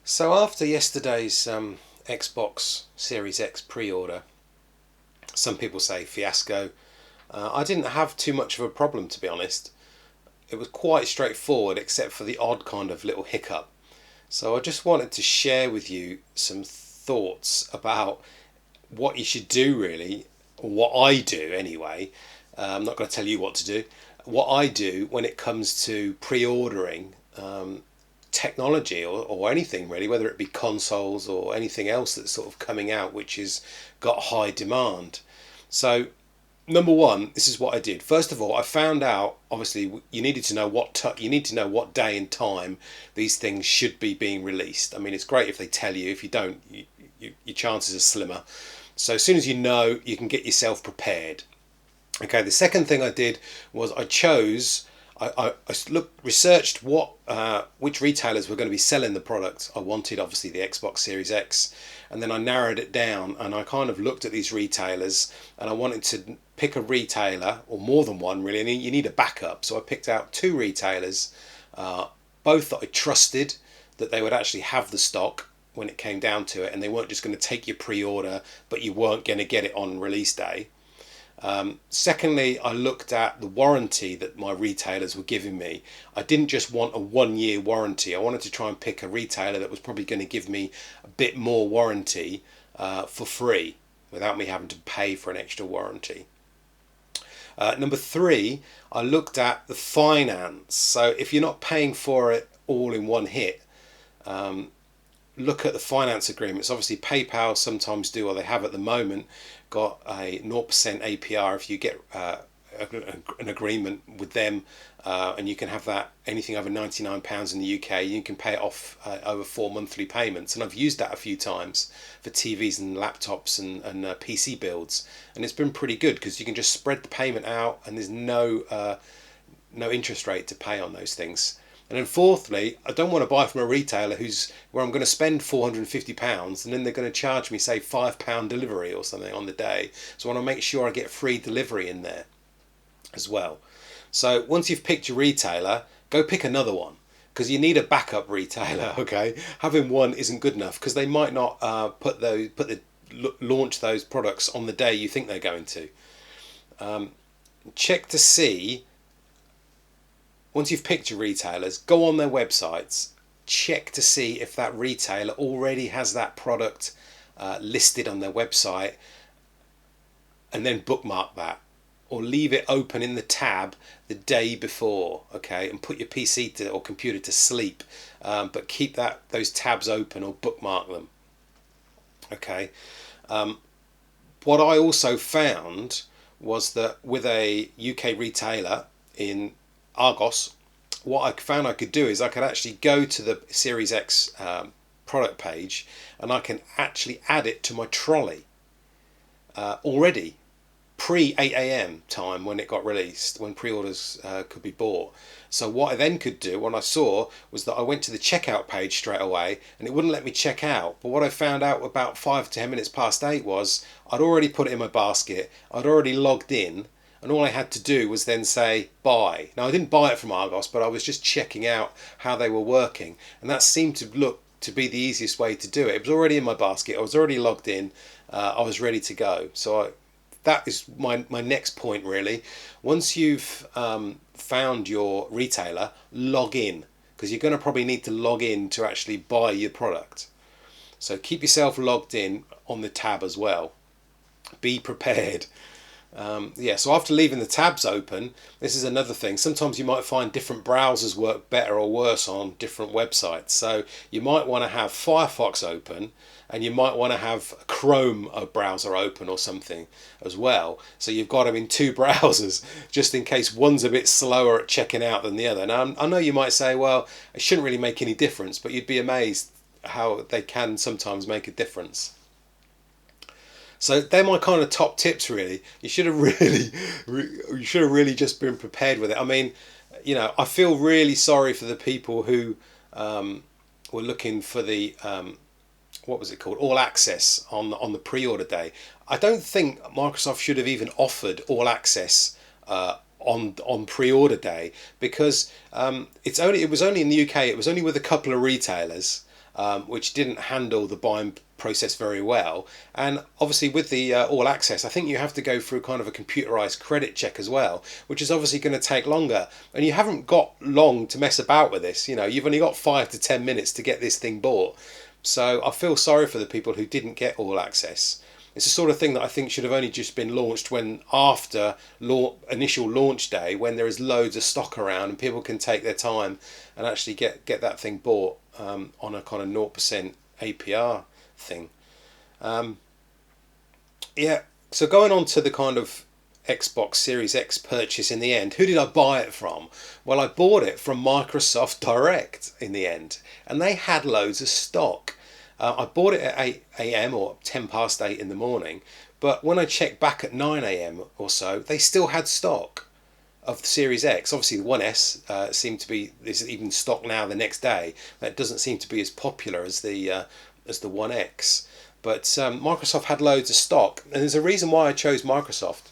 So after yesterday's Xbox Series X pre-order, some people say fiasco. I didn't have too much of a problem, to be honest. It was quite straightforward, except for the odd kind of little hiccup. So I just wanted to share with you some thoughts about what you should do, really, or what I do anyway. I'm not going to tell you what to do. What I do when it comes to pre-ordering technology or anything really, whether it be consoles or anything else that's sort of coming out which has got high demand. So number one, this is what I did. First of all, I found out obviously you needed to know you need to know what day and time these things should be being released. I mean, it's great if they tell you. If you don't, your chances are slimmer. So as soon as you know, you can get yourself prepared. Okay, the second thing I did was researched which retailers were going to be selling the product. I wanted obviously the Xbox Series X, and then I narrowed it down and I kind of looked at these retailers and I wanted to pick a retailer or more than one really. And you need a backup, so I picked out two retailers, both that I trusted that they would actually have the stock when it came down to it, and they weren't just going to take your pre-order, but you weren't going to get it on release day. Secondly, I looked at the warranty that my retailers were giving me. I didn't just want a 1 year warranty. I wanted to try and pick a retailer that was probably going to give me a bit more warranty for free without me having to pay for an extra warranty. Number three, I looked at the finance. So if you're not paying for it all in one hit, look at the finance agreements. Obviously, PayPal sometimes do, or they have at the moment, got a 0% APR if you get an agreement with them, and you can have that anything over £99 in the UK. You can pay it off over 4 monthly payments, and I've used that a few times for TVs and laptops and PC builds, and it's been pretty good because you can just spread the payment out, and there's no interest rate to pay on those things. And then fourthly, I don't want to buy from a retailer where I'm going to spend £450 and then they're going to charge me, say, £5 delivery or something on the day. So I want to make sure I get free delivery in there as well. So once you've picked your retailer, go pick another one because you need a backup retailer. Okay, having one isn't good enough because they might not launch those products on the day you think they're going to. Check to see. Once you've picked your retailers, go on their websites, check to see if that retailer already has that product listed on their website, and then bookmark that or leave it open in the tab the day before, okay, and put your PC or computer to sleep, but keep those tabs open or bookmark them, okay. What I also found was that with a UK retailer in Argos, what I found I could do is I could actually go to the Series X product page and I can actually add it to my trolley already pre 8 a.m. time when it got released, when pre-orders could be bought. So what I then could do, what I saw, was that I went to the checkout page straight away and it wouldn't let me check out. But what I found out about 5 to 10 minutes past 8 was I'd already put it in my basket, I'd already logged in, and all I had to do was then say buy. Now I didn't buy it from Argos, but I was just checking out how they were working, and that seemed to be the easiest way to do it. It was already in my basket, I was already logged in, I was ready to go. So that is my next point really. Once you've found your retailer, log in, because you're going to probably need to log in to actually buy your product. So keep yourself logged in on the tab as well. Be prepared. So after leaving the tabs open, this is another thing. Sometimes you might find different browsers work better or worse on different websites. So you might want to have Firefox open and you might want to have a Chrome browser open or something as well. So you've got them in two browsers just in case one's a bit slower at checking out than the other. Now I know you might say, well, it shouldn't really make any difference, but you'd be amazed how they can sometimes make a difference. So they're my kind of top tips. Really, you should have really just been prepared with it. I mean, I feel really sorry for the people who were looking for the what was it called, all access on the pre-order day. I don't think Microsoft should have even offered all access on pre-order day because it was only in the UK. It was only with a couple of retailers. which didn't handle the buying process very well. And obviously with the all access, I think you have to go through kind of a computerized credit check as well, which is obviously going to take longer. And you haven't got long to mess about with this. You've only got 5 to 10 minutes to get this thing bought. So I feel sorry for the people who didn't get all access. It's the sort of thing that I think should have only just been launched when after initial launch day, when there is loads of stock around and people can take their time and actually get that thing bought on a kind of 0% APR thing. Yeah, so going on to the kind of Xbox Series X purchase in the end, who did I buy it from? Well, I bought it from Microsoft Direct in the end, and they had loads of stock. I bought it at 8 a.m. or 10 past 8 in the morning, but when I checked back at 9 a.m. or so, they still had stock of the Series X. Obviously, the One S seemed to be, is even stock now the next day. That doesn't seem to be as popular as the One X. But Microsoft had loads of stock, and there's a reason why I chose Microsoft.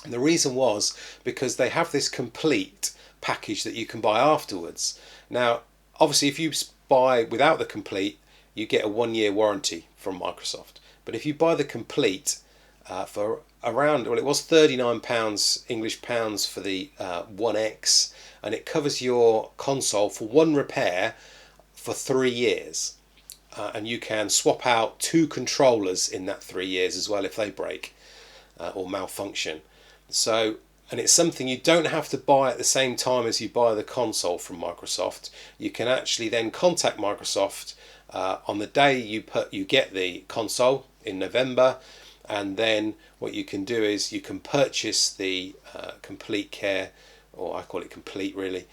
And the reason was because they have this complete package that you can buy afterwards. Now, obviously, if you buy without the complete, you get a 1 year warranty from Microsoft. But if you buy the complete for around, well, it was £39 English pounds for the One X, and it covers your console for one repair for 3 years. And you can swap out 2 controllers in that 3 years as well if they break or malfunction. So, and it's something you don't have to buy at the same time as you buy the console from Microsoft. You can actually then contact Microsoft on the day you get the console in November, and then what you can do is you can purchase the Complete Care, or I call it Complete really,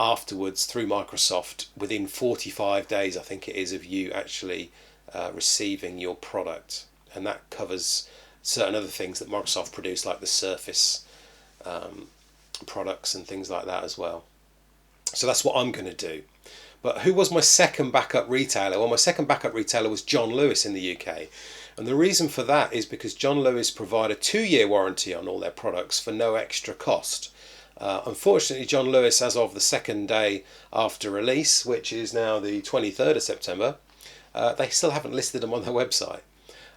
afterwards through Microsoft within 45 days, I think it is, of you actually receiving your product. And that covers certain other things that Microsoft produce, like the Surface products and things like that as well. So that's what I'm going to do. But who was my second backup retailer? Well, my second backup retailer was John Lewis in the UK. And the reason for that is because John Lewis provide a 2-year warranty on all their products for no extra cost. Unfortunately, John Lewis, as of the second day after release, which is now the 23rd of September, they still haven't listed them on their website.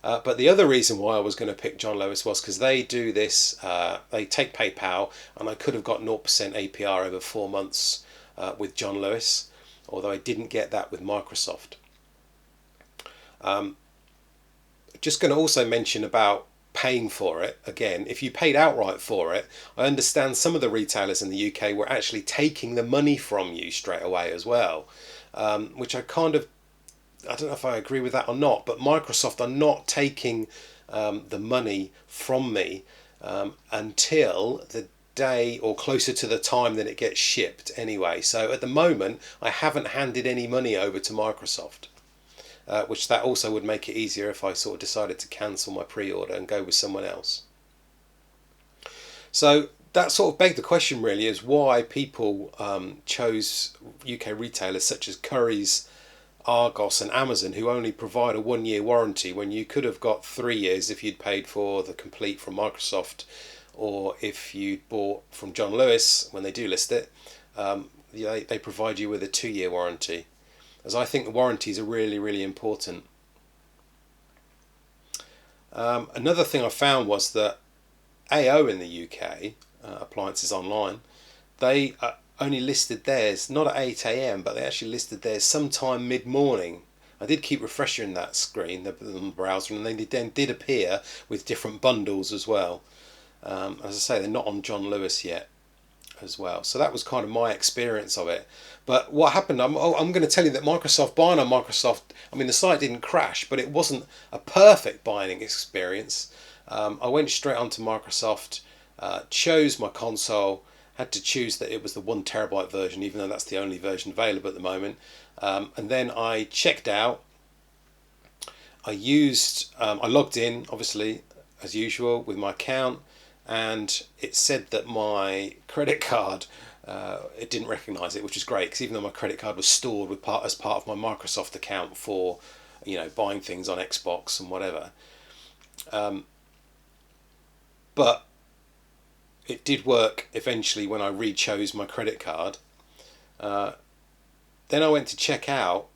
But the other reason why I was going to pick John Lewis was because they do this, they take PayPal, and I could have got 0% APR over 4 months with John Lewis, although I didn't get that with Microsoft. Just going to also mention about paying for it. Again, if you paid outright for it, I understand some of the retailers in the UK were actually taking the money from you straight away as well, which I don't know if I agree with that or not, but Microsoft are not taking the money from me until the day or closer to the time that it gets shipped anyway. So at the moment, I haven't handed any money over to Microsoft, which that also would make it easier if I sort of decided to cancel my pre-order and go with someone else. So that sort of begged the question really, is why people chose UK retailers such as Currys, Argos and Amazon, who only provide a 1-year warranty when you could have got 3 years if you'd paid for the complete from Microsoft, or if you bought from John Lewis when they do list it, they provide you with a 2-year warranty, as I think the warranties are really, really important. Another thing I found was that AO in the UK, Appliances Online, they only listed theirs not at 8 a.m, but they actually listed theirs sometime mid-morning. I did keep refreshing that screen, the browser, and they then did appear with different bundles as well. As I say, they're not on John Lewis yet as well. So that was kind of my experience of it. But what happened, I'm going to tell you that buying on Microsoft, I mean, the site didn't crash, but it wasn't a perfect buying experience. I went straight onto Microsoft, chose my console, had to choose that it was the 1 TB version, even though that's the only version available at the moment. And then I checked out. I logged in, obviously, as usual, with my account, and it said that my credit card, it didn't recognise it, which is great, because even though my credit card was stored as part of my Microsoft account for, buying things on Xbox and whatever, but it did work eventually when I re-chose my credit card. Then I went to check out,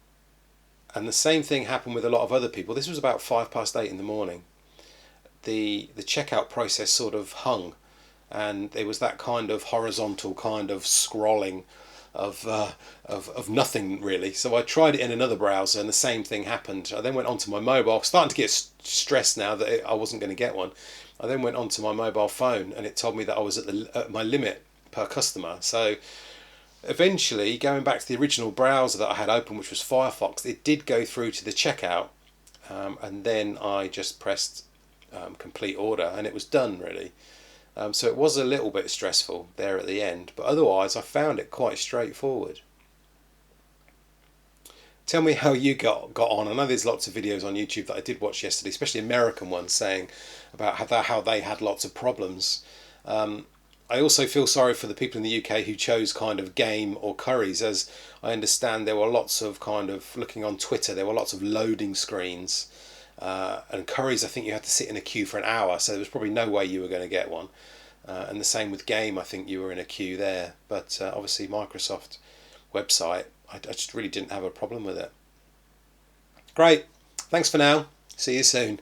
And the same thing happened with a lot of other people. This was about 8:05 in the morning. The checkout process sort of hung, and there was that kind of horizontal kind of scrolling of nothing really. So I tried it in another browser, and the same thing happened. I then went onto my mobile, starting to get stressed now that I wasn't going to get one. I then went onto my mobile phone, and it told me that I was at my limit per customer. So eventually, going back to the original browser that I had open, which was Firefox, it did go through to the checkout, and then I just pressed complete order, and it was done really. So it was a little bit stressful there at the end, but otherwise I found it quite straightforward. Tell me how you got on. I know there's lots of videos on YouTube that I did watch yesterday, especially American ones, saying about how they had lots of problems. I also feel sorry for the people in the UK who chose kind of Game or Currys, as I understand there were lots of kind of, looking on Twitter, there were lots of loading screens. And Currys, I think you had to sit in a queue for an hour, so there was probably no way you were going to get one. And the same with Game, I think you were in a queue there. But obviously Microsoft website, I just really didn't have a problem with it. Great. Thanks for now. See you soon.